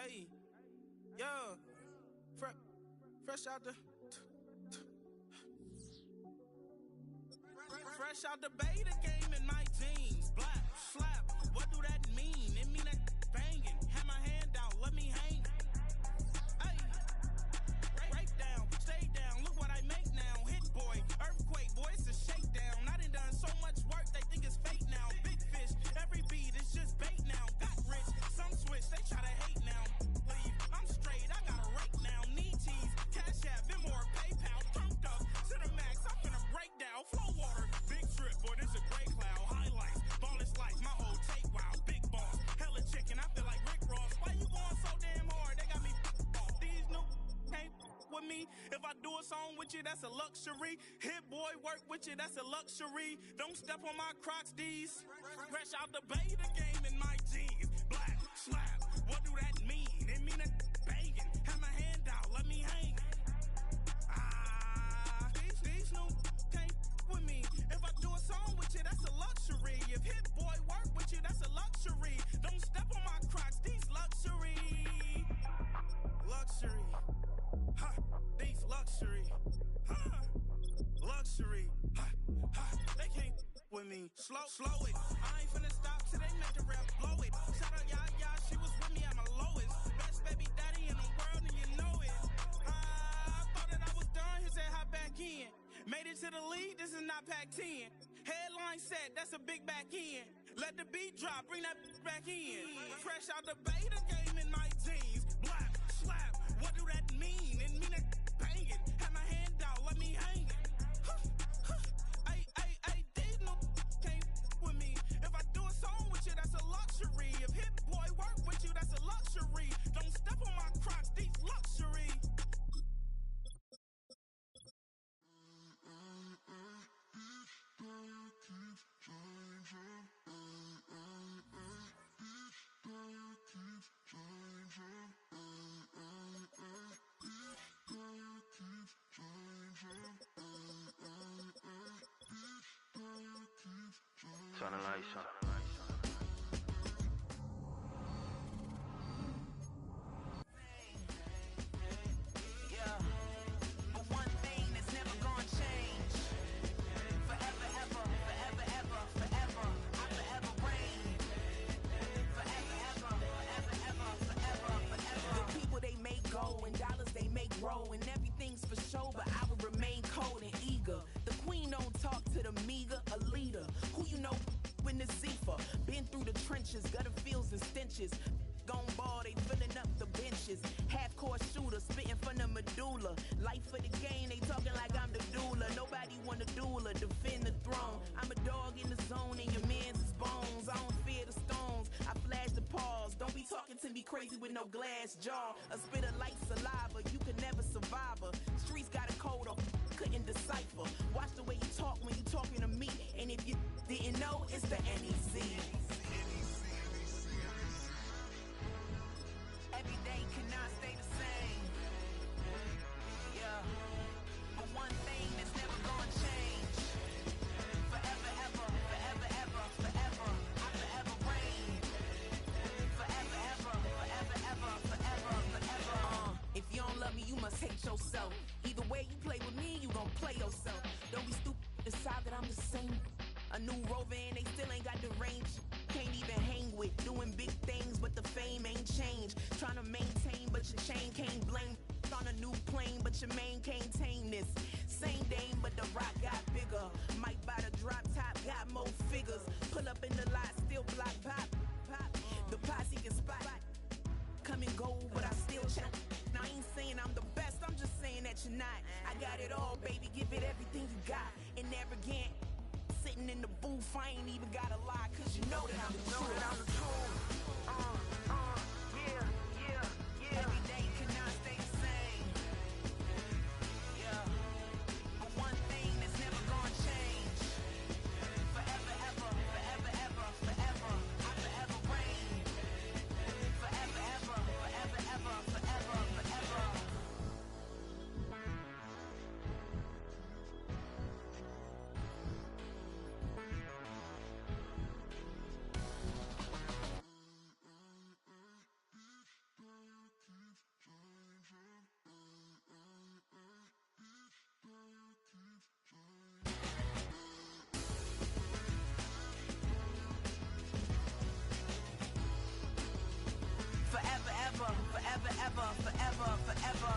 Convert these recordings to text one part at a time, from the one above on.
Hey, yeah, fresh out the, fresh out the beta game in my jeans. Black, slap, what do that mean? It mean that banging. Have my hand out, let me hang. Hey, break down, stay down. Look what I make now. Hit boy, earthquake, boy, it's a shakedown. I done so much work, they think it's fake now. Big fish, every beat is just bait now. Got rich, some switch, they try to hate now. Leave, I'm straight, I got a rake now. Need cheese, cash app, Venmo or PayPal. Turned up to the max, I'm finna break down. Flow water, big trip, boy, this a gray cloud. Highlights, ballin' life, my whole take wild. Big boss, hella chicken, I feel like Rick Ross. Why you going so damn hard? They got me off. These new can't with me. If I do a song with you, that's a luxury. Hit boy, work with you, that's a luxury. Don't step on my Crocs, D's. Fresh out the beta game in my jeans. Black, slap, what do that mean? It mean that banging. Have my hand out, let me hang. These new can't with me. If I do a song with you, that's a luxury. If hit boy work with you, that's a luxury. Don't step on my Crocs, these luxury. Luxury. Ha, these luxury. Ha, luxury. Ha, ha, they can't with me. Slow it. I ain't finna stop till they make the rap blow it. Shout out Yaya, she was with me at my lowest. Best baby daddy in the world and you know it. I thought that I was done, he said hop back in. Made it to the league, this is not Pac-10. Headline set, that's a big back end. Let the beat drop, bring that back in. Fresh out the beta game in my jeans. Black, slap, what do that mean? It mean that banging. Have my hand out, let me hang it. Ay, these no can't with me. If I do a song with you, that's a luxury. If hit boy work with you, that's a luxury. Don't step on my Crocs, these luxury. Turn the lights on. Yeah, but one thing that's never gonna change. Forever, ever, forever, ever, forever. I forever reign. Forever, ever, forever, ever, forever, forever. The people they make go and dollars they make grow and everything's for show, but I will remain cold and eager. The queen don't talk to the meager, a leader. Who you know in the Zephyr? Been through the trenches, gutter fields and stenches. Gone ball, they filling up the benches. Half-court shooter, spitting from the medulla. Life for the game, they talking like I'm the doula. Nobody want a doula, defend the throne. I'm a dog in the zone and your man's is bones. I don't fear the stones, I flash the paws. Don't be talking to me crazy with no glass jaw. A spit of light saliva, you can never survive her. Streets got a code up, couldn't decipher. Watch the way you talk when you talking to me. And if you didn't know, it's the NEC. Every day cannot stay the same. Yeah, but one thing that's never gonna change. Forever, ever, forever, ever, forever. I forever reign. Forever, ever, forever, ever, forever, forever. If you don't love me, you must hate yourself. Either way you play with me, you gon' play yourself. Don't be stupid, decide that I'm the same. A new rover and they still ain't got the range. Can't even hang with, doing big things, but the fame ain't changed. Trying to maintain, but your chain can't blame. On a new plane, but your main can't tame this. Same dame, but the rock got bigger. Might buy the drop top, got more figures. Pull up in the lot, still block pop. The posse can spot. Come and go, but I still chat. Now I ain't saying I'm the best, I'm just saying that you're not. I got it all, baby, give it everything you got. And arrogant. Sitting in the booth, I ain't even gotta lie, cause you know that I'm the truth. Yeah. Every day cannot stay the same. Yeah. But one thing that's never gonna change. Forever, ever, forever, ever, forever. I forever reign. Forever, ever, forever, ever, forever, forever. forever, forever.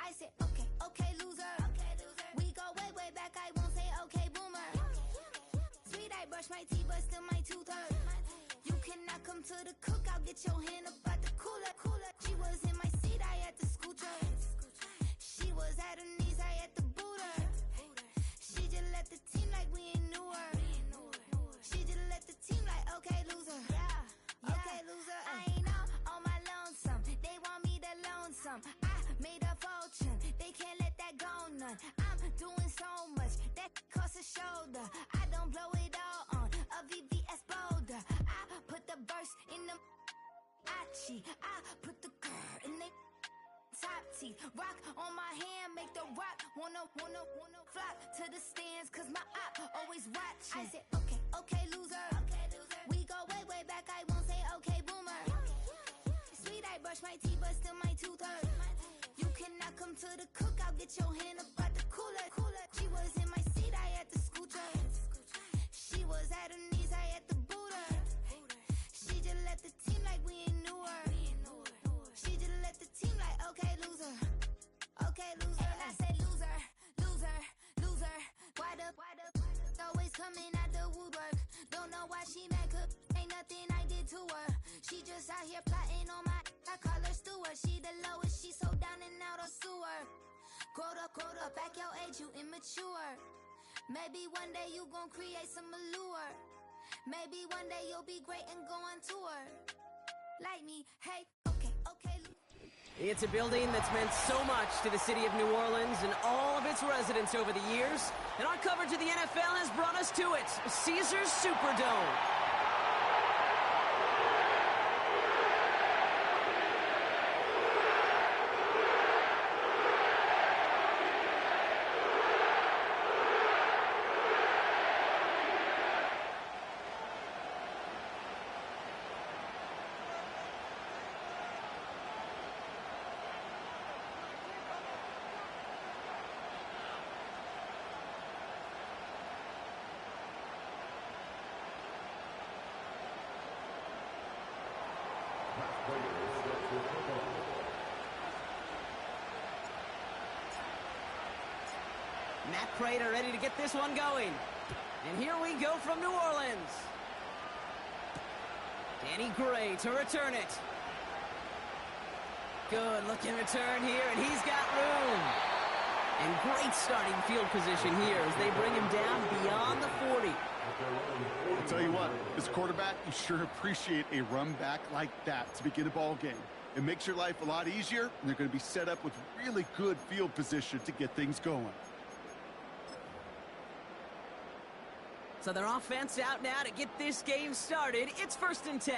I said, okay, okay, loser. We go way, way back, I won't say okay, boomer. Sweet, I brush my teeth, but still my tooth hurt. You cannot come to the cookout, get your hand up at the cooler. She was in my seat, I had to scoot her. She was at her knees, I had to boot her. She just let the team like we ain't knew her. She just let the team like, okay, loser. Yeah, okay, loser. I ain't out on my lonesome. They want me to loan some. I made a fortune. They can't let that go none. I'm doing so much that costs a shoulder. I don't blow it all on a VVS boulder. I put the verse in the Achi. I put the girl in the top teeth. Rock on my hand, make the rock wanna flock to the stands, cause my op always watching. I said, okay, okay, loser. We go way, way back, I won't say okay, boomer. Sweet, I brush my teeth, but still my tooth hurt. You cannot come to the cookout, get your hand up at the cooler. She was in my seat, I had to scoot her. She was at her knees, I had to boot her. She just let the team like we ain't knew her. She just let the team like, okay, loser. Okay, loser. And I said, loser, loser, loser. Why the always coming out the woodwork? Don't know why she mad, cause ain't nothing I did to her. She just out here plotting on my, I call her steward. She the lowest, she so down and out of sewer. Quota, back your age, you immature. Maybe one day you gon' create some allure. Maybe one day you'll be great and go on tour. Like me, hey, okay, okay. It's a building that's meant so much to the city of New Orleans and all of its residents over the years. And our coverage of the NFL has brought us to it, Caesars Superdome. Matt Prater ready to get this one going. And here we go from New Orleans. Danny Gray to return it. Good looking return here, and he's got room. And great starting field position here as they bring him down beyond the 40. I'll tell you what, as a quarterback, you sure appreciate a run back like that to begin a ball game. It makes your life a lot easier, and they're going to be set up with really good field position to get things going. So their offense out now to get this game started. It's 1st and 10.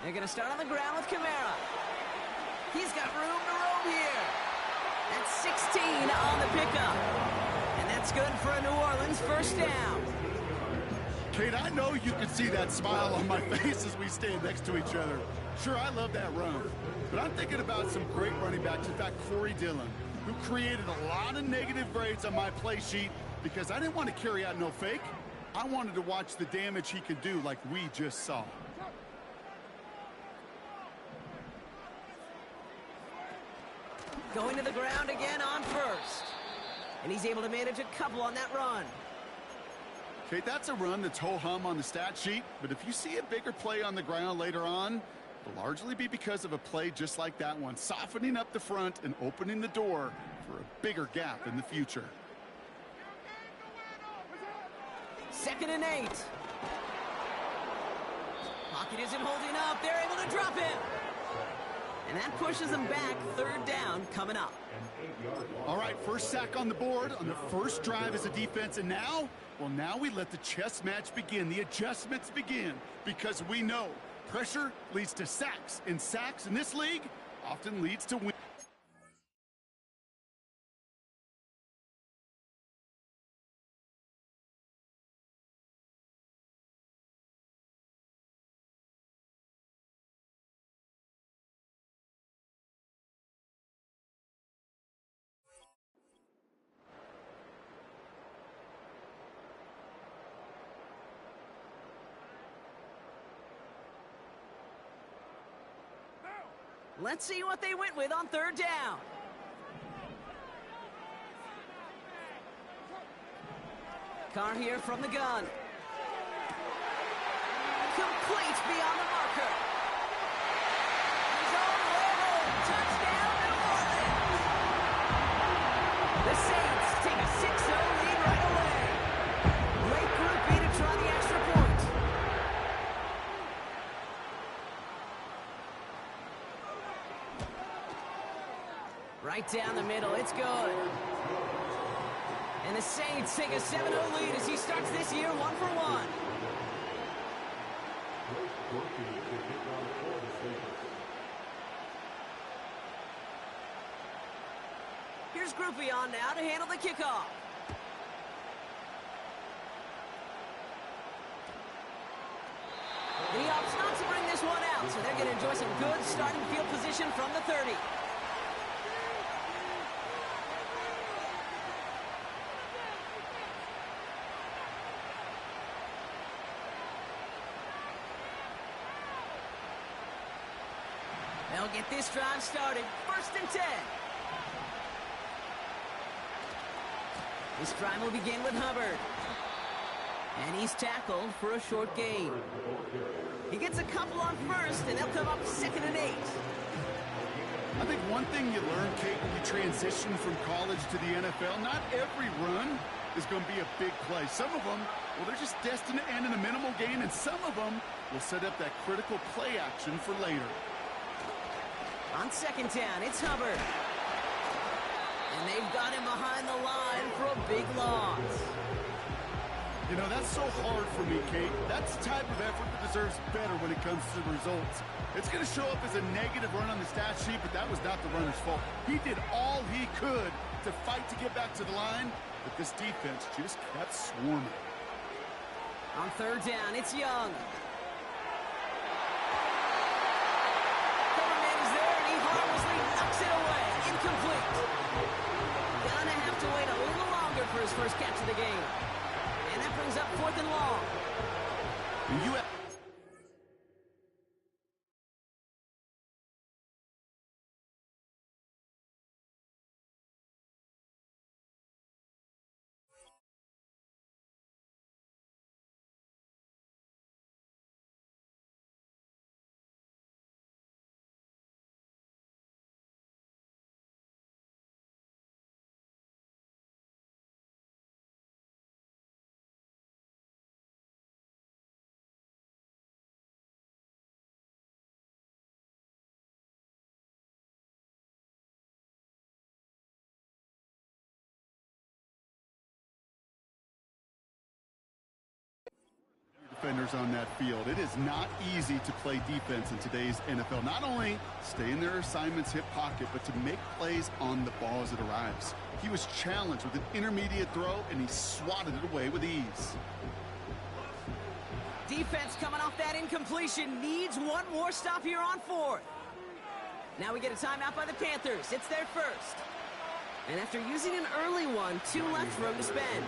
They're going to start on the ground with Kamara. He's got room to roam here. That's 16 on the pickup. And that's good for a New Orleans first down. Kate, I know you can see that smile on my face as we stand next to each other. Sure, I love that run. But I'm thinking about some great running backs. In fact, Corey Dillon, who created a lot of negative grades on my play sheet because I didn't want to carry out no fake. I wanted to watch the damage he could do like we just saw. Going to the ground again on first. And he's able to manage a couple on that run. Kate, that's a run that's ho-hum on the stat sheet, but if you see a bigger play on the ground later on, it'll largely be because of a play just like that one, softening up the front and opening the door for a bigger gap in the future. 2nd and 8. Pocket isn't holding up. They're able to drop him. And that pushes them back. 3rd down coming up. All right, first sack on the board on the first drive as a defense, and now, well, now we let the chess match begin, the adjustments begin, because we know pressure leads to sacks, and sacks in this league often leads to wins. Let's see what they went with on 3rd down. Carr here from the gun. Complete beyond the marker. His own way home. Touchdown, New Orleans. The Saints take a 6-0 lead right away. Great Group B to try the extra point. Right down the middle, it's good. And the Saints take a 7-0 lead as he starts this year 1-for-1. Here's Groupie on now to handle the kickoff. And he opts not to bring this one out, so they're going to enjoy some good starting field position from the 30. They'll get this drive started. 1st and 10. This drive will begin with Hubbard. And he's tackled for a short gain. He gets a couple on first, and they'll come up 2nd and 8. I think one thing you learn, Kate, when you transition from college to the NFL, not every run is going to be a big play. Some of them, well, they're just destined to end in a minimal gain, and some of them will set up that critical play action for later. On 2nd down, it's Hubbard. And they've got him behind the line for a big loss. You know, that's so hard for me, Kate. That's the type of effort that deserves better when it comes to the results. It's going to show up as a negative run on the stat sheet, but that was not the runner's fault. He did all he could to fight to get back to the line, but this defense just kept swarming. On 3rd down, it's Young. Coverman is there, and he harmlessly knocks it away. Incomplete. Gonna have to wait a little longer for his first catch of the game. And that brings up 4th and long. And you have defenders on that field. It is not easy to play defense in today's NFL. Not only stay in their assignments, hip pocket, but to make plays on the ball as it arrives. He was challenged with an intermediate throw, and he swatted it away with ease. Defense coming off that incompletion needs one more stop here on fourth. Now we get a timeout by the Panthers. It's their first. And after using an early one, 2 left for him to spend.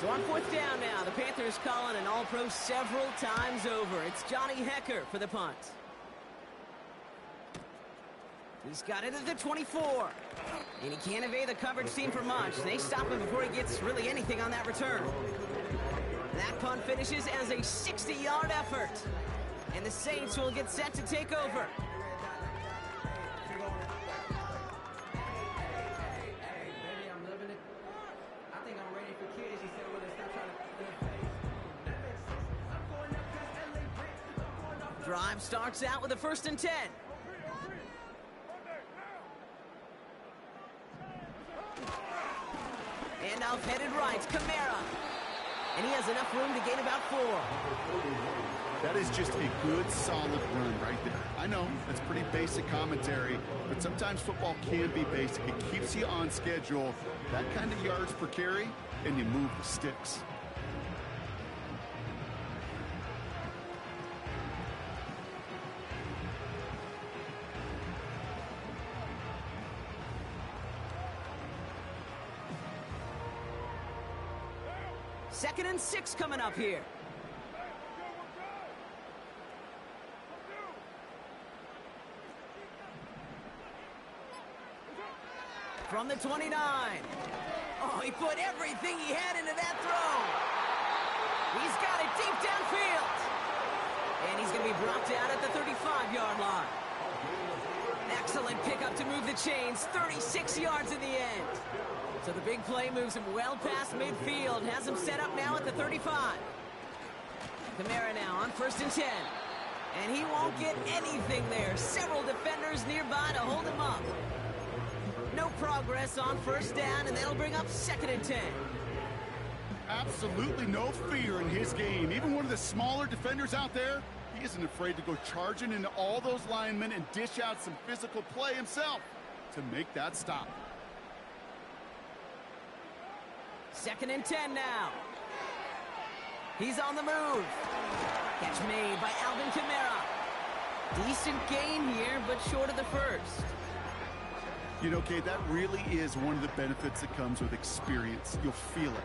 So on fourth down now, the Panthers calling an all-pro several times over. It's Johnny Hecker for the punt. He's got it at the 24. And he can't evade the coverage team for much. They stop him before he gets really anything on that return. That punt finishes as a 60-yard effort. And the Saints will get set to take over. Drive starts out with a 1st and 10. And off headed right, Kamara. And he has enough room to gain about 4. That is just a good, solid run right there. I know, that's pretty basic commentary, but sometimes football can be basic. It keeps you on schedule, that kind of yards per carry, and you move the sticks. Second and 6 coming up here. From the 29. Oh, he put everything he had into that throw. He's got it deep downfield. And he's going to be brought down at the 35-yard line. Excellent pickup to move the chains. 36 yards in the end. So the big play moves him well past midfield. Has him set up now at the 35. Kamara now on 1st and 10. And he won't get anything there. Several defenders nearby to hold him up. No progress on 1st down, and that'll bring up 2nd and 10. Absolutely no fear in his game. Even one of the smaller defenders out there, he isn't afraid to go charging into all those linemen and dish out some physical play himself to make that stop. 2nd and 10 now. He's on the move. Catch made by Alvin Kamara. Decent gain here, but short of the 1st. You know, Kate, that really is one of the benefits that comes with experience. You'll feel it.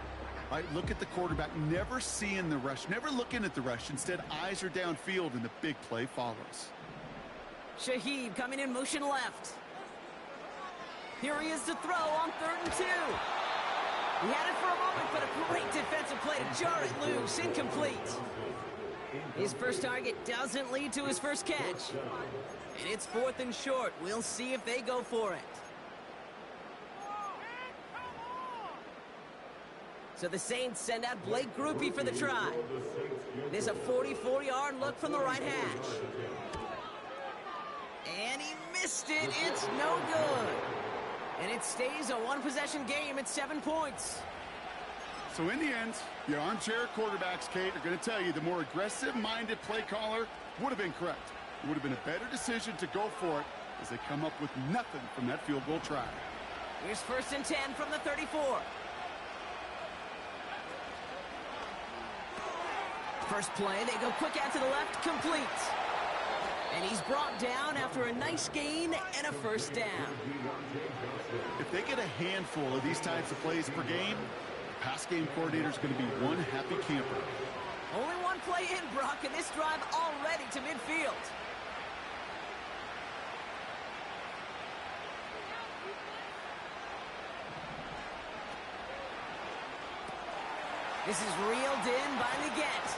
All right, look at the quarterback, never seeing the rush, never looking at the rush. Instead, eyes are downfield, and the big play follows. Shaheed coming in motion left. Here he is to throw on 3rd and 2. He had it for a moment, but a great defensive play to jar it loose. Incomplete. His first target doesn't lead to his first catch. And it's 4th and short. We'll see if they go for it. So the Saints send out Blake Groupie for the try. There's a 44-yard look from the right hash. And he missed it. It's no good. And it stays a one-possession game at 7 points. So in the end, the armchair quarterbacks, Kate, are going to tell you the more aggressive-minded play caller would have been correct. It would have been a better decision to go for it as they come up with nothing from that field goal try. Here's 1st and 10 from the 34. First play, they go quick out to the left, complete. And he's brought down after a nice gain and a 1st down. If they get a handful of these types of plays per game, the pass game coordinator is going to be one happy camper. Only one play in, Brock, and this drive already to midfield. This is reeled in by Leggett.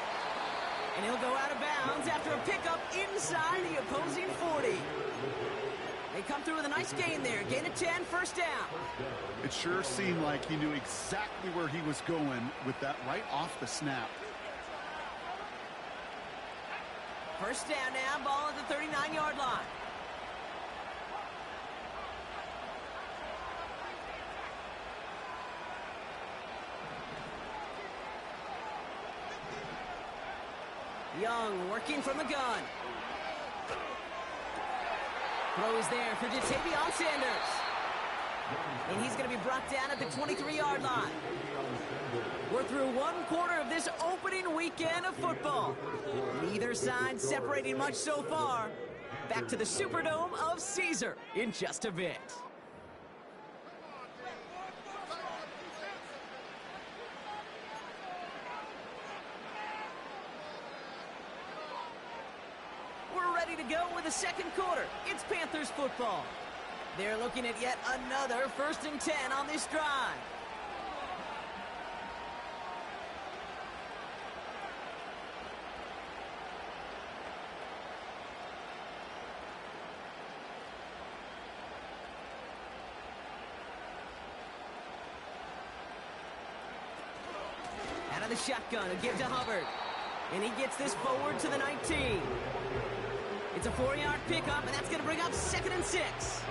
And he'll go out of bounds after a pickup inside the opposing 40. They come through with a nice gain there. Gain of 10, 1st down. It sure seemed like he knew exactly where he was going with that right off the snap. 1st down now, ball at the 39-yard line. Young working from the gun. Throw is there for Jatavion Sanders. And he's going to be brought down at the 23-yard line. We're through one quarter of this opening weekend of football. Neither side separating much so far. Back to the Superdome of Caesar in just a bit. We're ready to go with the second quarter. It's Panthers football. They're looking at yet another 1st and 10 on this drive. Out of the shotgun, a give to Hubbard. And he gets this forward to the 19. It's a 4-yard pickup, and that's going to bring up 2nd and 6.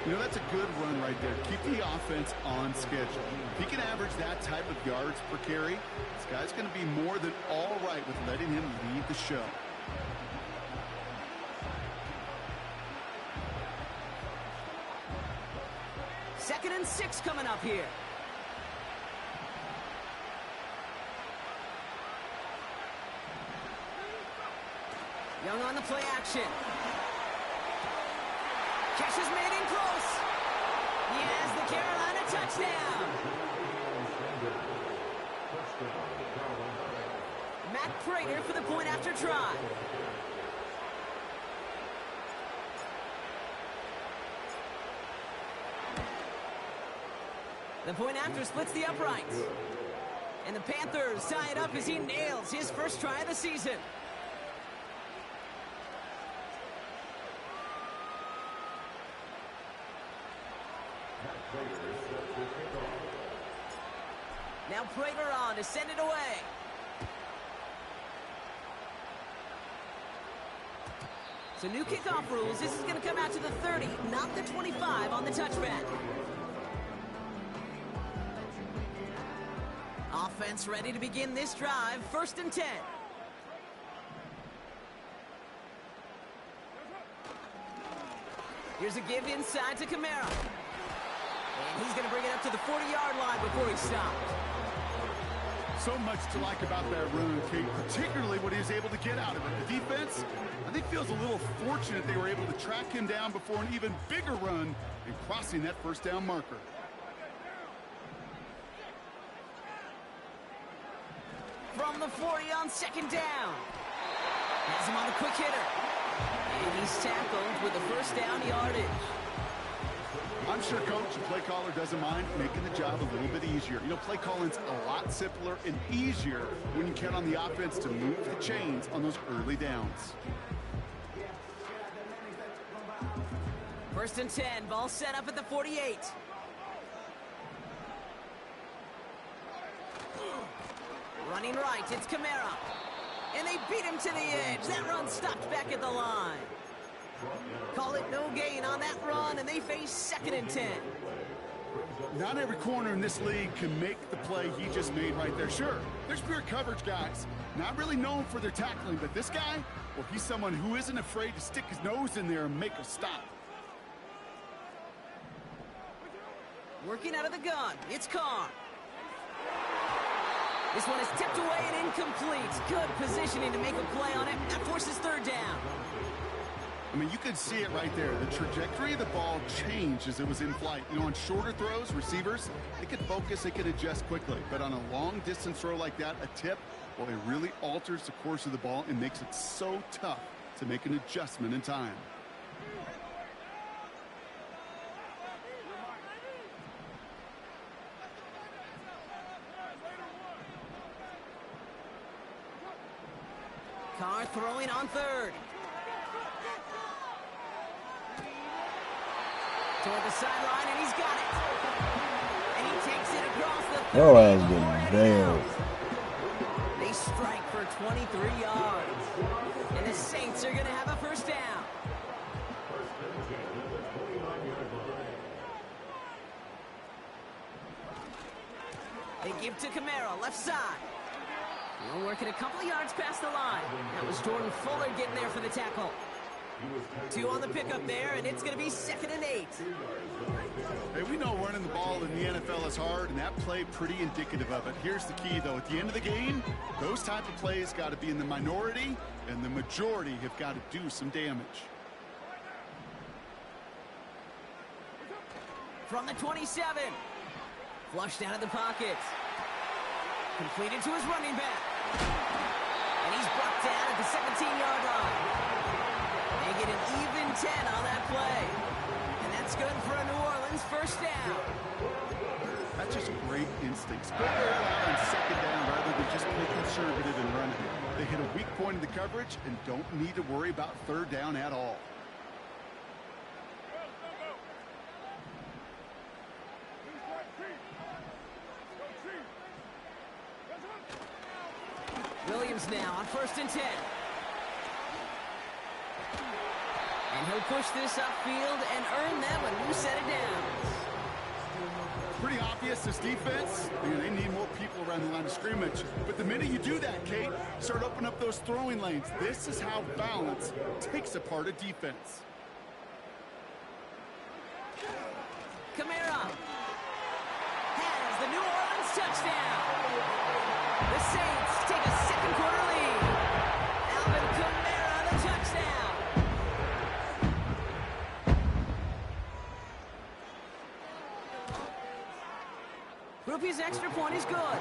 You know, that's a good run right there. Keep the offense on schedule. If he can average that type of yards per carry, this guy's going to be more than all right with letting him lead the show. Second and 6 coming up here. Young on the play action. Catch is made in close. Yes, the Carolina touchdown. Matt Prater for the point after try. The point after splits the uprights. And the Panthers tie it up as he nails his first try of the season. Now Prater on to send it away. So new kickoff rules. This is going to come out to the 30, not the 25 on the touchback. Offense ready to begin this drive. 1st and 10. Here's a give inside to Kamara. And he's going to bring it up to the 40-yard line before he stops. So much to like about that run, Kate, particularly what he was able to get out of it. The defense, I think, feels a little fortunate they were able to track him down before an even bigger run and crossing that 1st down marker. From the 40 on 2nd down. Has him on the quick hitter. And he's tackled with the 1st down yardage. I'm sure coach and play caller doesn't mind making the job a little bit easier. You know, play calling's a lot simpler and easier when you count on the offense to move the chains on those early downs. 1st and 10, ball set up at the 48. Running right, it's Kamara. And they beat him to the edge. That run stopped back at the line. Call it no gain on that run, and they face 2nd and 10. Not every corner in this league can make the play he just made right there. Sure, there's pure coverage guys, not really known for their tackling, but this guy, well, he's someone who isn't afraid to stick his nose in there and make a stop. Working out of the gun, it's Carr. This one is tipped away and incomplete. Good positioning to make a play on it. That forces 3rd down. I mean, you could see it right there. The trajectory of the ball changed as it was in flight. You know, on shorter throws, receivers, they could focus, they could adjust quickly. But on a long-distance throw like that, a tip, well, it really alters the course of the ball and makes it so tough to make an adjustment in time. Carr throwing on 3rd. Toward the sideline, and he's got it. And he takes it across the 30. Your ass getting nailed. They strike for 23 yards. And the Saints are going to have a 1st down. They give to Kamara, left side. We're working a couple of yards past the line. That was Jordan Fuller getting there for the tackle. 2 on the pickup there, and it's going to be 2nd and 8. Hey, we know running the ball in the NFL is hard, and that play pretty indicative of it. Here's the key, though. At the end of the game, those type of plays got to be in the minority, and the majority have got to do some damage. From the 27. Flushed out of the pocket. Completed to his running back. And he's brought down at the 17-yard line. They get an even 10 on that play. And that's good for a New Orleans first down. That's just great instincts. Go there on 2nd down rather than just play conservative and run it. They hit a weak point in the coverage and don't need to worry about 3rd down at all. Williams now on 1st and 10. And he'll push this upfield and earn them a new set of downs. Pretty obvious, this defense, they need more people around the line of scrimmage. But the minute you do that, Kate, start opening up those throwing lanes. This is how balance takes apart a defense. Kamara has the New Orleans touchdown. The Saints take a 2nd quarter lead. Alvin Kamara, the touchdown. Groupie's extra point is good.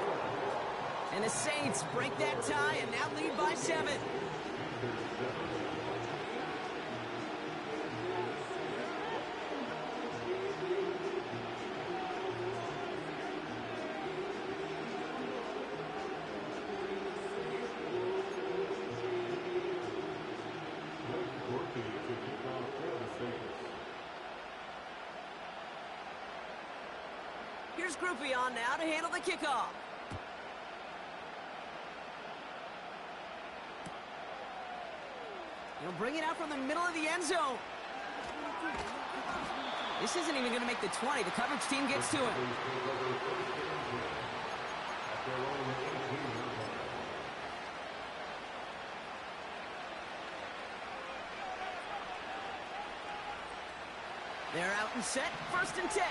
And the Saints break that tie and now lead by 7. Here's Groupie on now to handle the kickoff. He'll bring it out from the middle of the end zone. This isn't even going to make the 20. The coverage team gets to him. They're out and set. 1st and 10.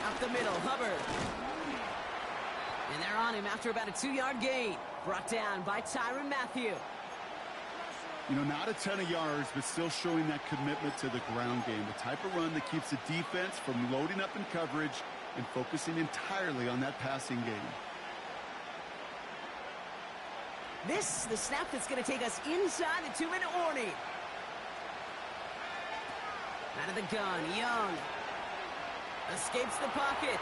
Up the middle, Hubbard. And they're on him after about a 2-yard gain. Brought down by Tyrann Mathieu. You know, not a ton of yards, but still showing that commitment to the ground game. The type of run that keeps the defense from loading up in coverage and focusing entirely on that passing game. This, the snap that's going to take us inside the 2-minute warning. Out of the gun, Young. Escapes the pocket.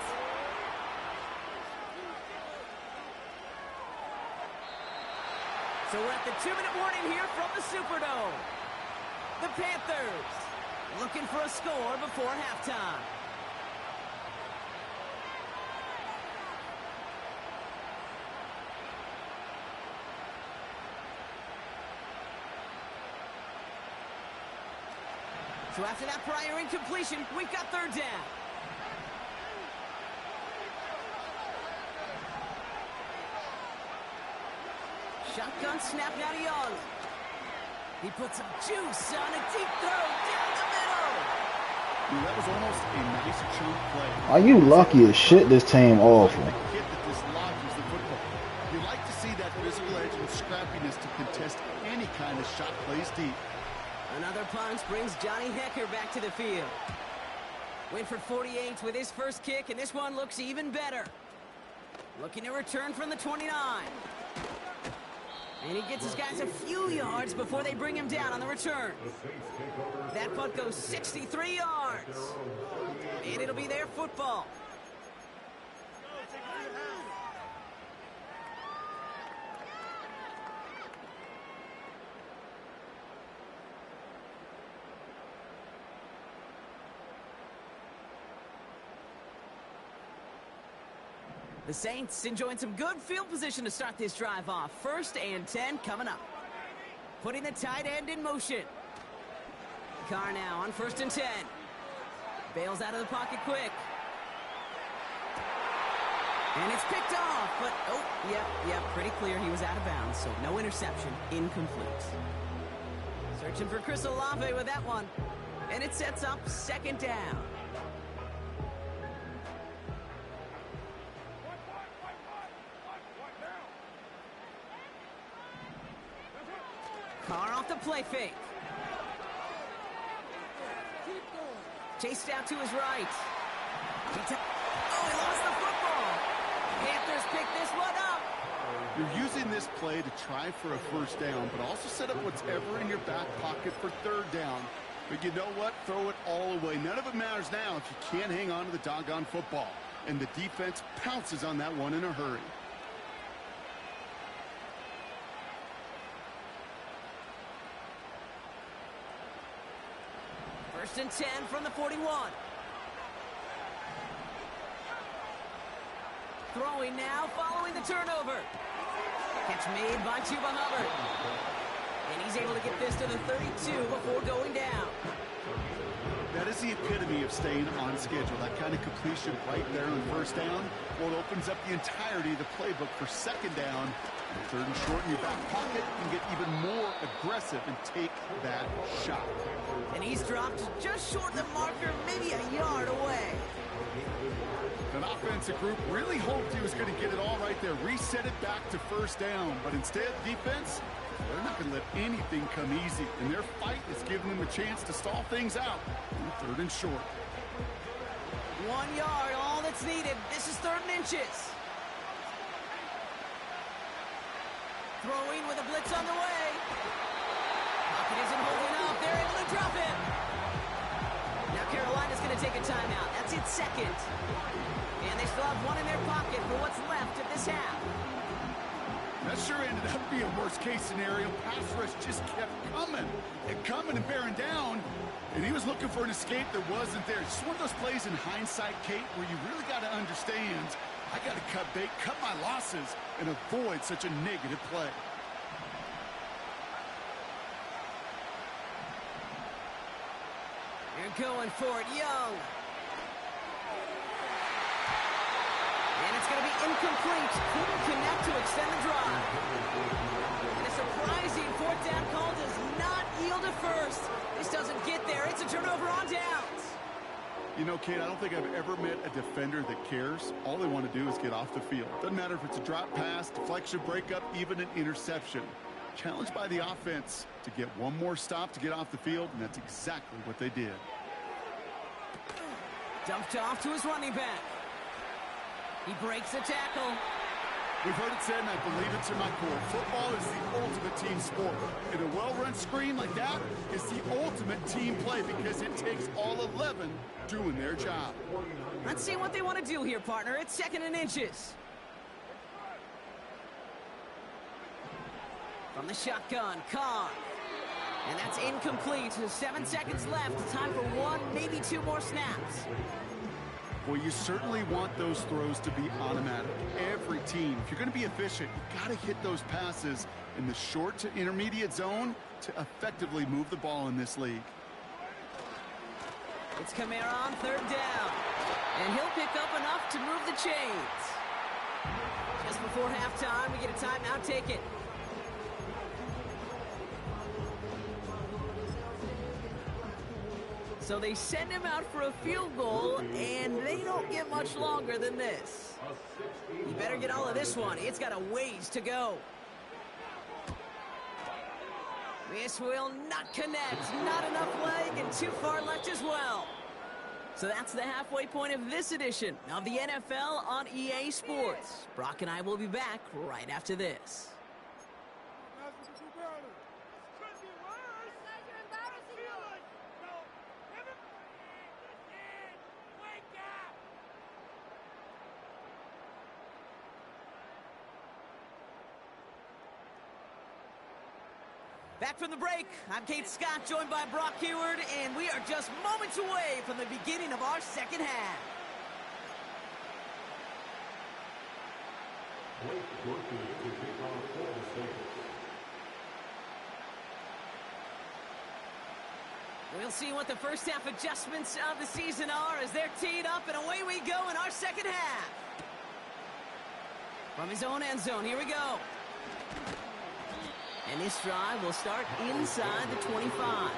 So we're at the 2-minute warning here from the Superdome. The Panthers looking for a score before halftime. So after that prior incompletion, we've got 3rd down. Shotgun snap now to Young. He puts some juice on a deep throw down the middle. Dude, that was almost a nice chunk play. Are you lucky as shit this team awful? I get that this lodges the football. You like to see that physical edge and scrappiness to contest any kind of shot plays deep. Another punch brings Johnny Hecker back to the field. Winford 48 with his first kick, and this one looks even better. Looking to return from the 29. And he gets his guys a few yards before they bring him down on the return. That punt goes 63 yards. And it'll be their football. The Saints enjoying some good field position to start this drive off. 1st and 10 coming up. Putting the tight end in motion. Carr now on 1st and 10. Bails out of the pocket quick. And it's picked off, but, oh, yeah, pretty clear he was out of bounds, so no interception, incomplete. Searching for Chris Olave with that one, and it sets up second down. Carr off the play fake. Chased out to his right. He lost the football. Panthers pick this one up. You're using this play to try for a first down, but also set up whatever in your back pocket for third down. But you know what? Throw it all away. None of it matters now if you can't hang on to the doggone football. And the defense pounces on that one in a hurry. First and 10 from the 41. Throwing now, following the turnover. Catch made by Chuba Hubbard. And he's able to get this to the 32 before going down. That is the epitome of staying on schedule. That kind of completion right there on first down. Well, it opens up the entirety of the playbook for second down. And third and short in your back pocket, you can get even more aggressive and take that shot. And he's dropped just short of the marker, maybe a yard away. An offensive group really hoped he was going to get it all right there, reset it back to first down. But instead, defense, they're not going to let anything come easy. And their fight is giving them a chance to stall things out. Third and short. 1 yard, all that's needed. This is third and inches. Throwing with a blitz on the way. Pocket isn't holding up. They're able to drop it. Now Carolina's going to take a timeout. That's its second. And they still have one in their pocket for what's left of this half. That sure ended up being worst-case scenario. Pass rush just kept coming and bearing down. And he was looking for an escape that wasn't there. Just one of those plays in hindsight, Kate, where you really got to understand, I got to cut bait, cut my losses, and avoid such a negative play. They're going for it, Young. And it's going to be incomplete. Couldn't connect to extend the drive. And a surprising fourth down call does not yield a first. This doesn't get there. It's a turnover on downs. You know, Kate, I don't think I've ever met a defender that cares. All they want to do is get off the field. Doesn't matter if it's a drop pass, deflection, breakup, even an interception. Challenged by the offense to get one more stop to get off the field, and that's exactly what they did. Dumped off to his running back. He breaks a tackle. We've heard it said, and I believe it to my core. Football is the ultimate team sport. And a well-run screen like that is the ultimate team play because it takes all 11 doing their job. Let's see what they want to do here, partner. It's second and inches. From the shotgun, Carr. And that's incomplete. 7 seconds left. Time for one, maybe two more snaps. Well, you certainly want those throws to be automatic. Every team, if you're going to be efficient, you've got to hit those passes in the short to intermediate zone to effectively move the ball in this league. It's Kamara on third down. And he'll pick up enough to move the chains. Just before halftime, we get a timeout. Take it. So they send him out for a field goal, and they don't get much longer than this. You better get all of this one. It's got a ways to go. This will not connect. Not enough leg, and too far left as well. So that's the halfway point of this edition of the NFL on EA Sports. Brock and I will be back right after this. Back from the break, I'm Kate Scott, joined by Brock Heward, and we are just moments away from the beginning of our second half. We'll see what the first half adjustments of the season are as they're teed up, and away we go in our second half. From his own end zone, here we go. And this drive will start inside the 25.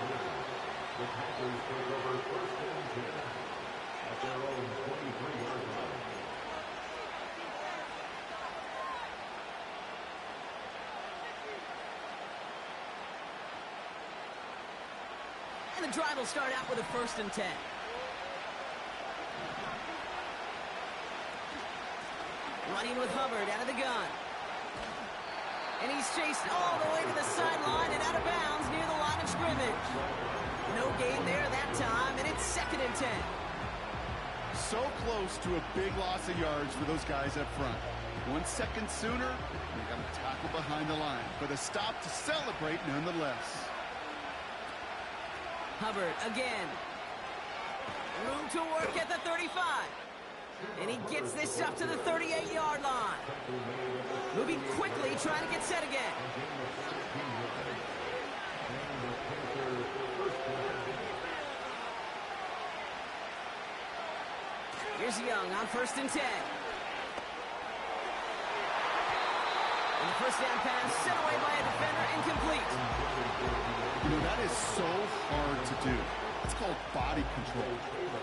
And the drive will start out with a 1st and 10. Running with Hubbard out of the gun. And he's chased all the way to the sideline and out of bounds near the line of scrimmage. No gain there that time, and it's 2nd and 10. So close to a big loss of yards for those guys up front. 1 second sooner, they got a tackle behind the line, but a stop to celebrate nonetheless. Hubbard again. Room to work at the 35. And he gets this up to the 38-yard line. Moving quickly, trying to get set again. Here's Young on 1st and 10. And the 1st down pass sent away by a defender, incomplete. You know, that is so hard to do. It's called body control.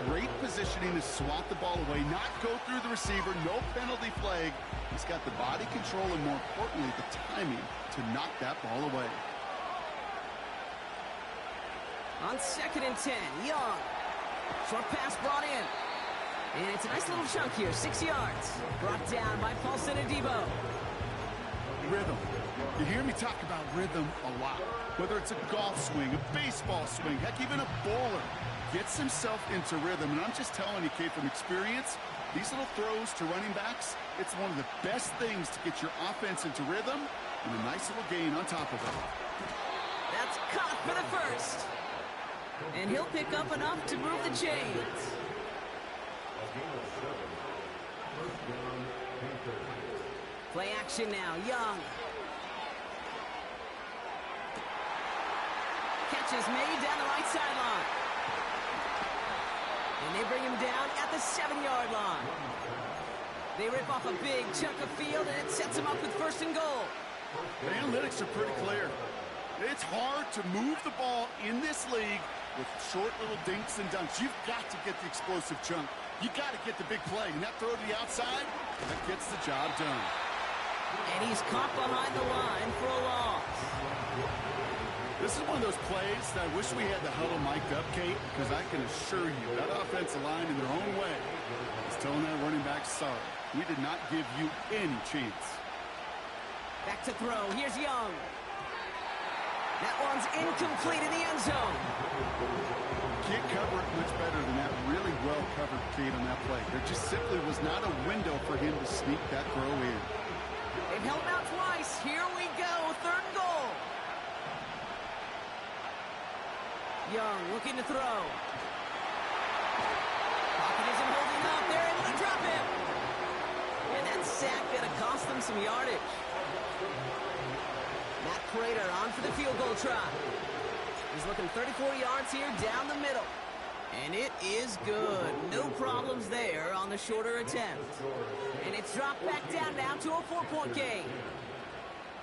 Great positioning to swat the ball away, not go through the receiver, no penalty flag. He's got the body control and, more importantly, the timing to knock that ball away. On 2nd and 10, Young. Short pass brought in. And it's a nice little chunk here, 6 yards. Brought down by Paulson Adebo. Rhythm. You hear me talk about rhythm a lot. Whether it's a golf swing, a baseball swing, heck, even a bowler gets himself into rhythm. And I'm just telling you, Kate, from experience, these little throws to running backs, it's one of the best things to get your offense into rhythm and a nice little gain on top of it. That's caught for the 1st. And he'll pick up enough to move the chains. Play action now, Young. Catch is made down the right sideline. And they bring him down at the 7-yard line. They rip off a big chunk of field, and it sets him up with 1st and goal. The analytics are pretty clear. It's hard to move the ball in this league with short little dinks and dunks. You've got to get the explosive chunk. You got to get the big play, and that throw to the outside, that gets the job done. And he's caught behind the line for a loss. This is one of those plays that I wish we had the huddle mic'd up, Kate, because I can assure you that offensive line in their own way is telling that running back, sorry, we did not give you any chance. Back to throw. Here's Young. That one's incomplete in the end zone. Can't cover it much better than that. Really well covered, Kate, on that play. There just simply was not a window for him to sneak that throw in. They've held him out twice. Here we go. 3rd and goal. Young looking to throw. Pocket isn't holding up. They're able to drop him. And that sack going to cost them some yardage. Matt Prater on for the field goal try. He's looking 34 yards here down the middle. And it is good. No problems there on the shorter attempt. And it's dropped back down now to a 4-point game.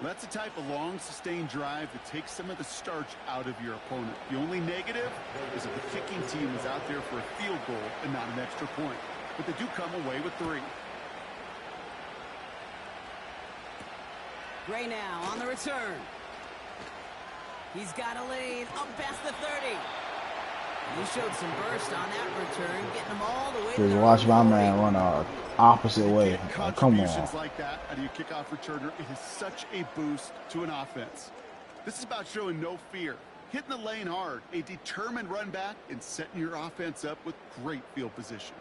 That's the type of long, sustained drive that takes some of the starch out of your opponent. The only negative is that the kicking team is out there for a field goal and not an extra point. But they do come away with 3. Gray now on the return. He's got a lane up past the 30. And he showed some burst on that return, getting them all the way to Just the watch my man 40. run opposite way. Oh, come on. Contributions like that out of your kickoff returner, it is such a boost to an offense. This is about showing no fear, hitting the lane hard, a determined run back, and setting your offense up with great field position.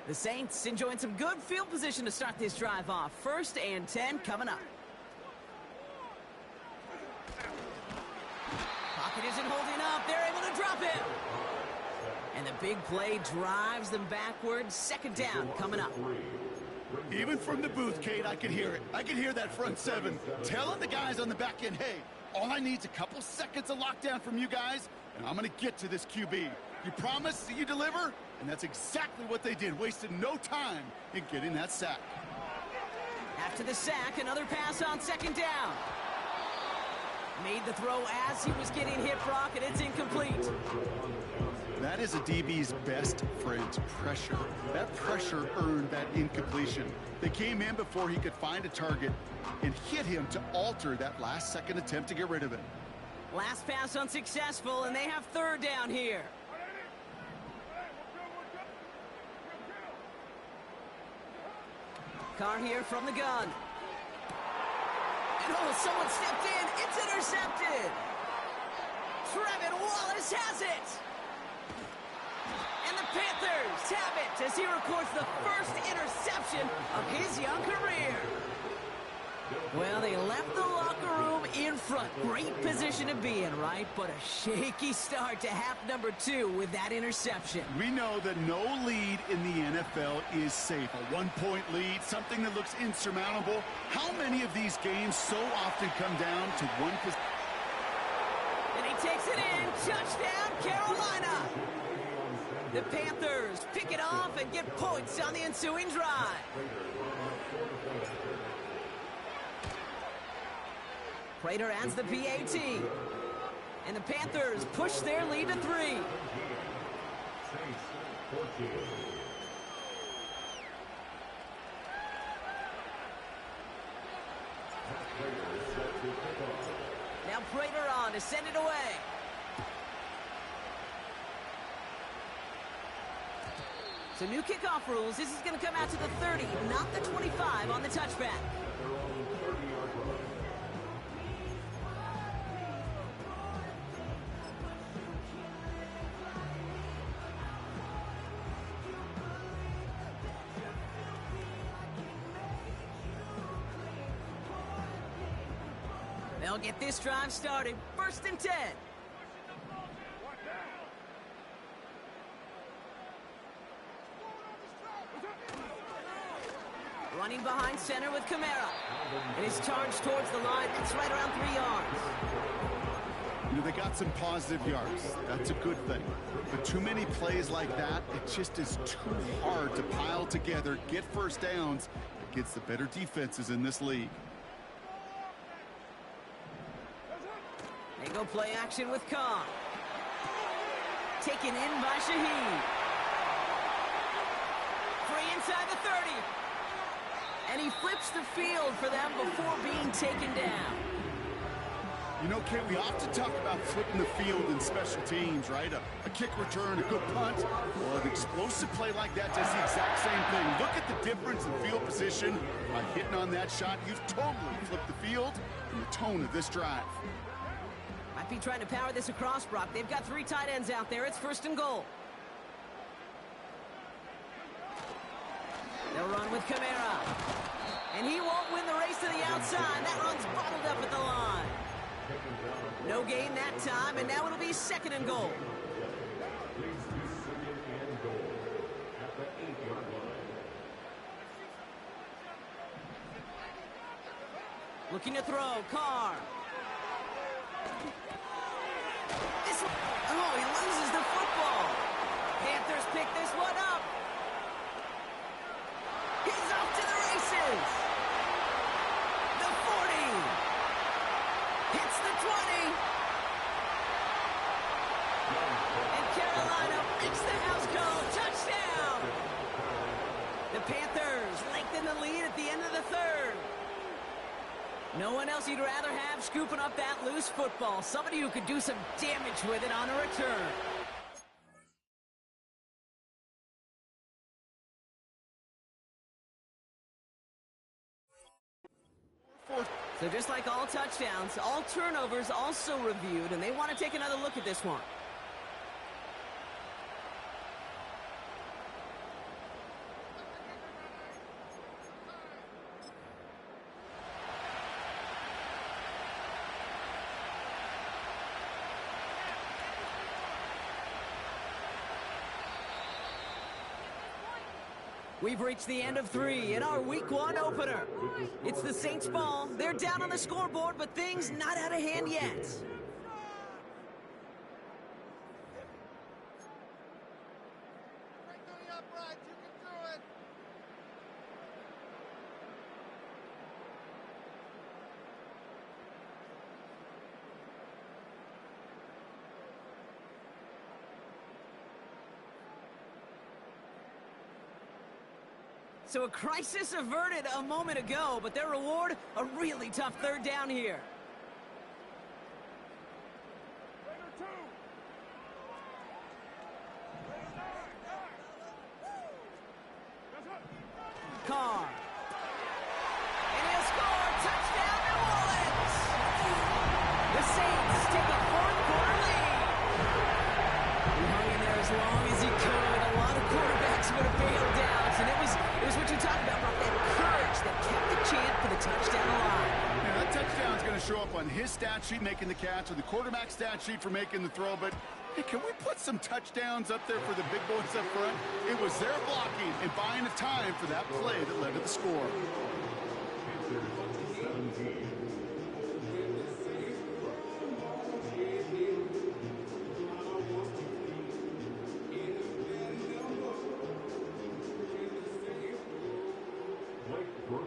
The Saints enjoying some good field position to start this drive off. 1st and 10 coming up. Pocket isn't holding up. They're able to drop him. And the big play drives them backwards. 2nd down coming up. Even from the booth, Kate, I can hear it. I can hear that front 7 telling the guys on the back end, hey, all I need is a couple seconds of lockdown from you guys, and I'm going to get to this QB. You promise that you deliver? And that's exactly what they did, wasted no time in getting that sack. After the sack, another pass on second down. Made the throw as he was getting hit, Brock, and it's incomplete. That is a DB's best friend, pressure. That pressure earned that incompletion. They came in before he could find a target and hit him to alter that last-second attempt to get rid of it. Last pass unsuccessful, and they have third down here. Carr here from the gun. And oh, someone stepped in. It's intercepted. Trevin Wallace has it. And the Panthers have it as he records the first interception of his young career. Well, they left the locker room in front. Great position to be in, right? But a shaky start to half number 2 with that interception. We know that no lead in the NFL is safe. A one-point lead, something that looks insurmountable. How many of these games so often come down to one position? And he takes it in. Touchdown, Carolina. The Panthers pick it off and get points on the ensuing drive. Prater adds the PAT. And the Panthers push their lead to 3. Now Prater on to send it away. So new kickoff rules. This is going to come out to the 30, not the 25 on the touchback. They'll get this drive started. 1st and 10. Running behind center with Kamara. And his charge towards the line. It's right around 3 yards. You know, they got some positive yards. That's a good thing. But too many plays like that, it just is too hard to pile together, get first downs against the better defenses in this league. They go play action with Carr. Taken in by Shaheed. Free inside the 30. And he flips the field for them before being taken down. You know, Kate, we often talk about flipping the field in special teams, right? A kick return, a good punt. Well, an explosive play like that does the exact same thing. Look at the difference in field position. By hitting on that shot, you've totally flipped the field and the tone of this drive. Might be trying to power this across, Brock. They've got 3 tight ends out there. It's 1st and goal. They'll run with Kamara. And he won't win the race to the outside. That run's bottled up at the line. No gain that time, and now it'll be 2nd and goal. Looking to throw, Carr. Oh, he loses the football. Panthers pick this one up. He's off to the races. The 40. Hits the 20. And Carolina makes the house call. Touchdown. The Panthers lengthen the lead at the end of the 3rd. No one else you'd rather have scooping up that loose football. Somebody who could do some damage with it on a return. So just like all touchdowns, all turnovers also reviewed, and they want to take another look at this one. We've reached the end of 3 in our Week 1 opener. It's the Saints ball. They're down on the scoreboard, but things not out of hand yet. So a crisis averted a moment ago, but their reward, a really tough third down here. Carr. And he'll score. Touchdown, New Orleans. The Saints take a fourth-quarter lead. He hung in there as long as he could. A lot of quarterbacks would have bailed out. And it was what you talked about, Brock, that courage that kept the champ for the touchdown alive. Yeah, that touchdown's going to show up on his stat sheet making the catch, or the quarterback stat sheet for making the throw, but hey, can we put some touchdowns up there for the big boys up front? It was their blocking and buying of time for that play that led to the score.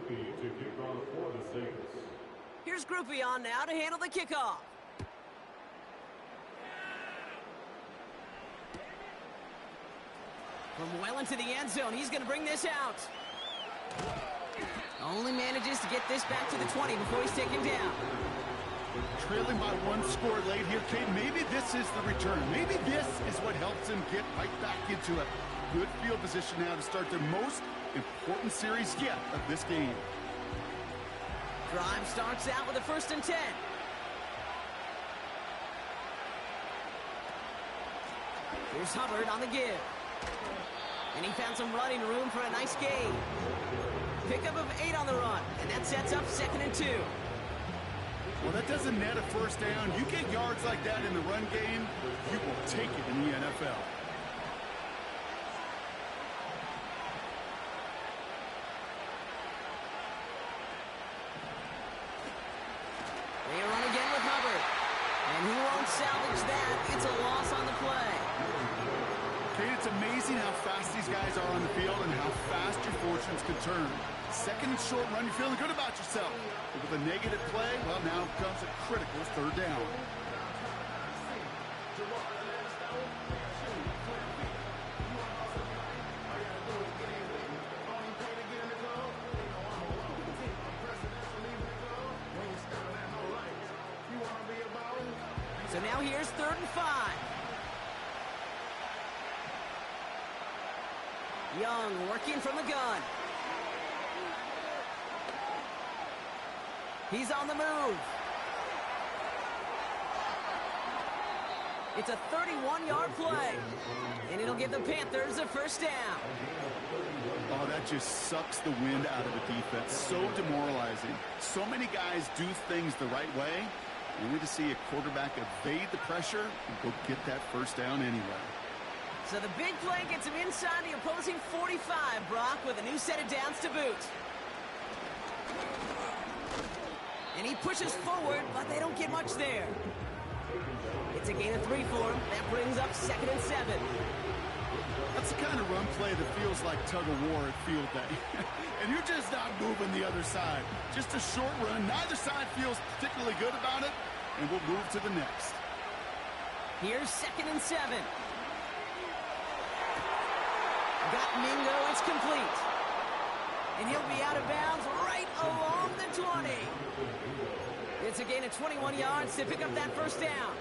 To kick off for the Saints. Here's Groupie on now to handle the kickoff. From well into the end zone, he's going to bring this out. Only manages to get this back to the 20 before he's taken down. Trailing by one score late here, Kate. Maybe this is the return. Maybe this is what helps him get right back into it. Good field position now to start their most important series yet of this game. Drive starts out with a 1st and 10. Here's Hubbard on the give. And he found some running room for a nice gain. Pickup of 8 on the run, and that sets up 2nd and 2. Well, that doesn't net a first down. You get yards like that in the run game, you will take it in the NFL. They run again with Hubbard. And he won't salvage that. It's a loss on the play. Kate, it's amazing how fast these guys are on the field and how fast your fortunes can turn. 2nd and short run, you're feeling good about yourself. But with a negative play, well, now comes a critical 3rd down. So now here's 3rd and 5. Young working from the gun. He's on the move. It's a 31-yard play. And it'll give the Panthers a 1st down. Oh, that just sucks the wind out of the defense. So demoralizing. So many guys do things the right way. Only to see a quarterback evade the pressure and go get that 1st down anyway. So the big play gets him inside the opposing 45, Brock, with a new set of downs to boot. And he pushes forward, but they don't get much there. It's a gain of 3 for him. That brings up 2nd and 7. That's the kind of run play that feels like tug-of-war at field day. And you're just not moving the other side. Just a short run. Neither side feels particularly good about it. And we'll move to the next. Here's 2nd and 7. Got Mingo, it's complete. And he'll be out of bounds right along the 20. It's a gain of 21 yards to pick up that 1st down.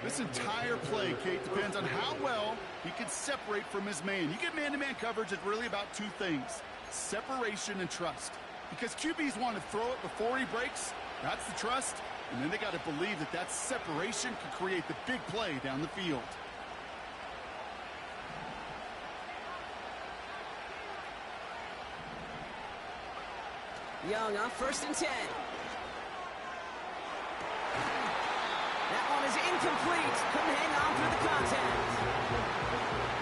This entire play, Kate, depends on how well he can separate from his man. You get man-to-man coverage, it's really about 2 things. Separation and trust. Because QBs want to throw it before he breaks. That's the trust. And then they got to believe that that separation can create the big play down the field. Young up 1st and 10. That one is incomplete. Couldn't hang on through the contact.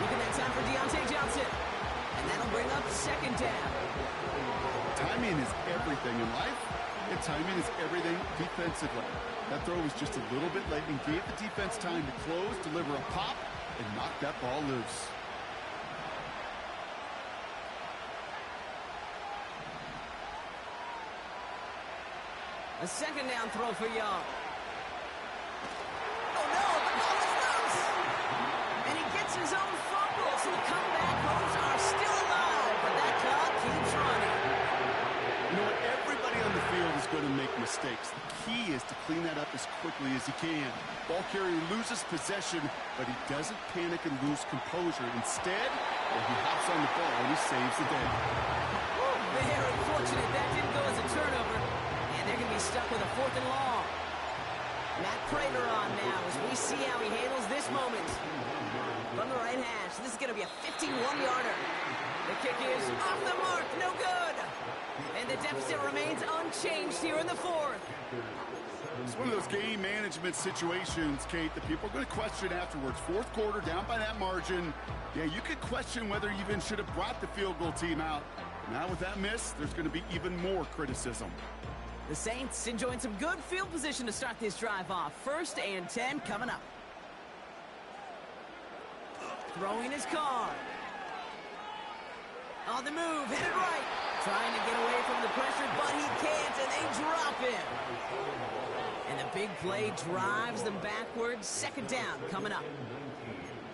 Looking that time for Deontay Johnson. And that'll bring up 2nd down. Timing is everything in life, and timing is everything defensively. That throw was just a little bit late and gave the defense time to close, deliver a pop, and knock that ball loose. A 2nd down throw for Young. Oh no, the ball is loose! And he gets his own fumble, so the comeback hopes are still alive, but that clock keeps quickly as he can. Ball carrier loses possession, but he doesn't panic and lose composure. Instead, he hops on the ball and he saves the day. Very fortunate that didn't go as a turnover. And they're going to be stuck with a 4th and long. Matt Prater on now as we see how he handles this moment. From the right hash, this is going to be a 51-yarder. The kick is off the mark, no good. And the deficit remains unchanged here in the 4th. It's one of those game management situations, Kate, that people are going to question afterwards. 4th quarter, down by that margin. Yeah, you could question whether you even should have brought the field goal team out. Now with that miss, there's going to be even more criticism. The Saints enjoying some good field position to start this drive off. 1st and 10 coming up. Throwing his car. On the move, headed right. Trying to get away from the pressure, but he can't, and they drop him. And the big play drives them backwards. 2nd down coming up.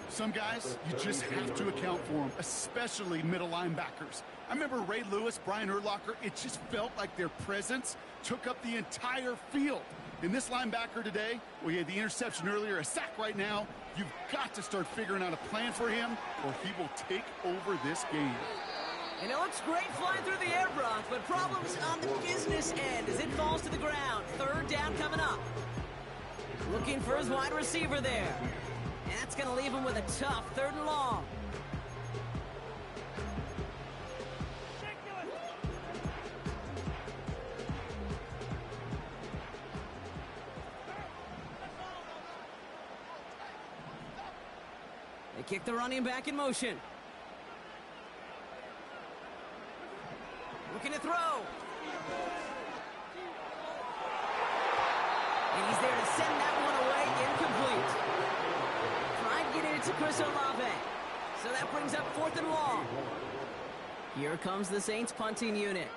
Some guys, you just have to account for them, especially middle linebackers. I remember Ray Lewis, Brian Urlacher, it just felt like their presence took up the entire field. In this linebacker today, well, he had the interception earlier, a sack right now. You've got to start figuring out a plan for him, or he will take over this game. And it looks great flying through the air, Brock, but problems on the business end as it falls to the ground. 3rd down coming up. Looking for his wide receiver there. And that's going to leave him with a tough 3rd and long. They kick the running back in motion. Looking to throw. And he's there to send that one away, incomplete. Tried getting it to Chris Olave. So that brings up 4th and long. Here comes the Saints punting unit.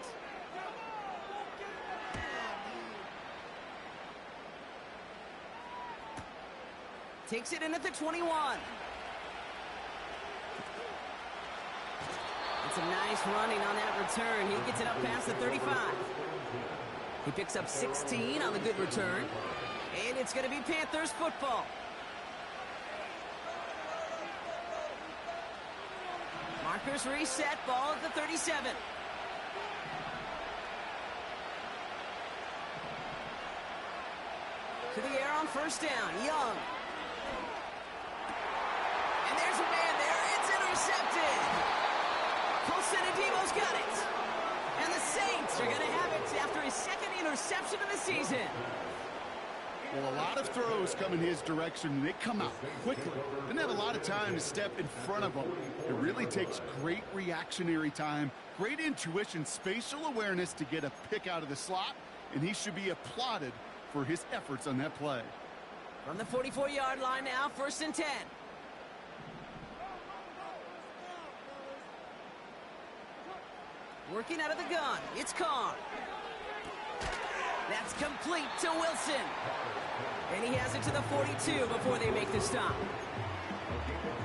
Takes it in at the 21. Some nice running on that return. He gets it up past the 35. He picks up 16 on the good return. And it's going to be Panthers football. Markers reset, ball at the 37. To the air on 1st down, Young. And there's a man there, it's intercepted. Senadimo's got it. And the Saints are going to have it after his 2nd interception of the season. Well, a lot of throws come in his direction, and they come out quickly. Didn't have a lot of time to step in front of them. It really takes great reactionary time, great intuition, spatial awareness to get a pick out of the slot, and he should be applauded for his efforts on that play. From the 44-yard line now, 1st and 10. Working out of the gun, it's Carr. That's complete to Wilson. And he has it to the 42 before they make the stop.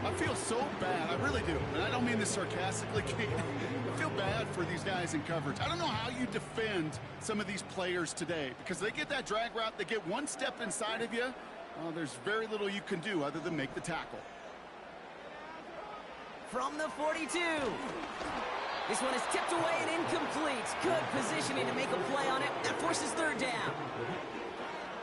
I feel so bad, I really do. And I don't mean this sarcastically, Kate. I feel bad for these guys in coverage. I don't know how you defend some of these players today, because they get that drag route, they get one step inside of you. Well, there's very little you can do other than make the tackle. From the 42. This one is tipped away and incomplete. Good positioning to make a play on it. That forces 3rd down.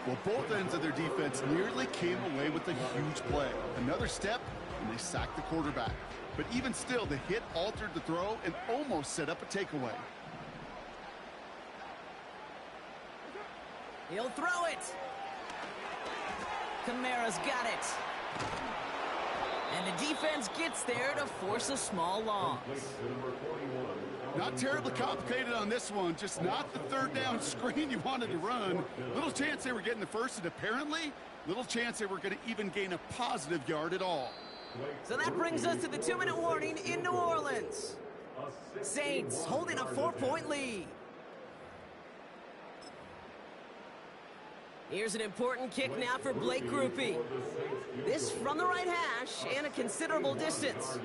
Well, both ends of their defense nearly came away with a huge play. Another step, and they sacked the quarterback. But even still, the hit altered the throw and almost set up a takeaway. He'll throw it. Kamara's got it. And the defense gets there to force a small loss. Not terribly complicated on this one, just not the 3rd down screen you wanted to run. Little chance they were getting the first, and apparently, little chance they were going to even gain a positive yard at all. So that brings us to the 2-minute warning in New Orleans. Saints holding a 4-point lead. Here's an important kick now for Blake Grupe. This from the right hash and a considerable distance.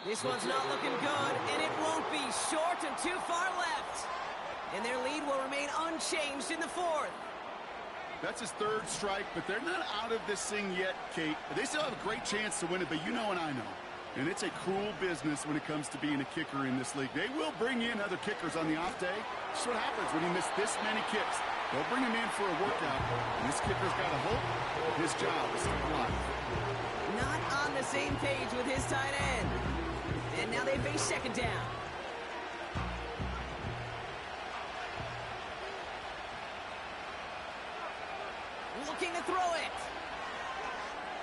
This one's not looking good, and it won't be. Short and too far left. And their lead will remain unchanged in the fourth. That's his third strike, but they're not out of this thing yet, Kate. They still have a great chance to win it, but you know and I know. And it's a cruel business when it comes to being a kicker in this league. They will bring in other kickers on the off day. That's what happens when you miss this many kicks. They'll bring him in for a workout, and this kicker's got to hope his job is still alive. Not on the same page with his tight end. And now they face second down. Looking to throw it.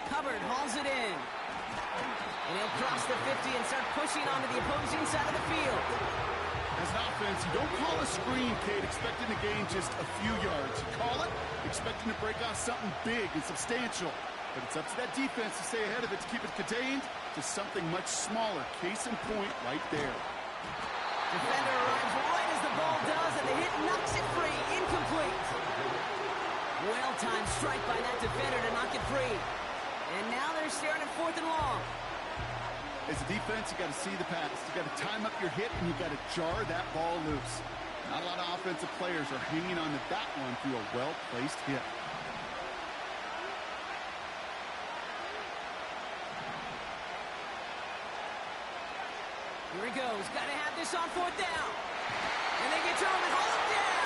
Hubbard hauls it in. And he'll cross the 50 and start pushing onto the opposing side of the field. As an offense, you don't call a screen, Kate, expecting to gain just a few yards. You call it expecting to break off something big and substantial. But it's up to that defense to stay ahead of it, to keep it contained to something much smaller. Case in point right there. Defender arrives right as the ball does, and the hit knocks it free. Incomplete. Well-timed strike by that defender to knock it free. And now they're staring at 4th and long. As a defense, you got to see the pass. You got to time up your hit, and you got to jar that ball loose. Not a lot of offensive players are hanging on to that one through a well-placed hit. Here he goes. Got to have this on 4th down. And they get to him and haul him down.